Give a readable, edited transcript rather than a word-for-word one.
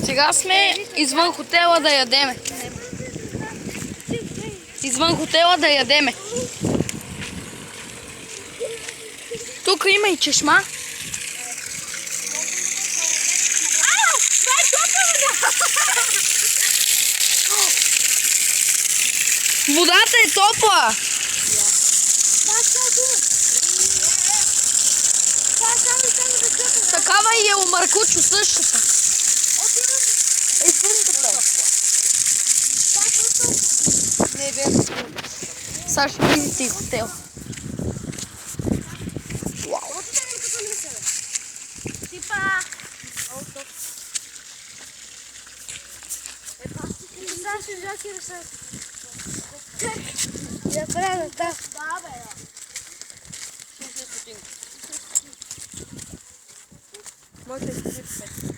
Сега сме извън хотела да ядеме. Извън хотела да ядеме. Тук има и чешма. Водата е топла. Такава и е у Маркучо същата. Сега ще видите и хотел. Моите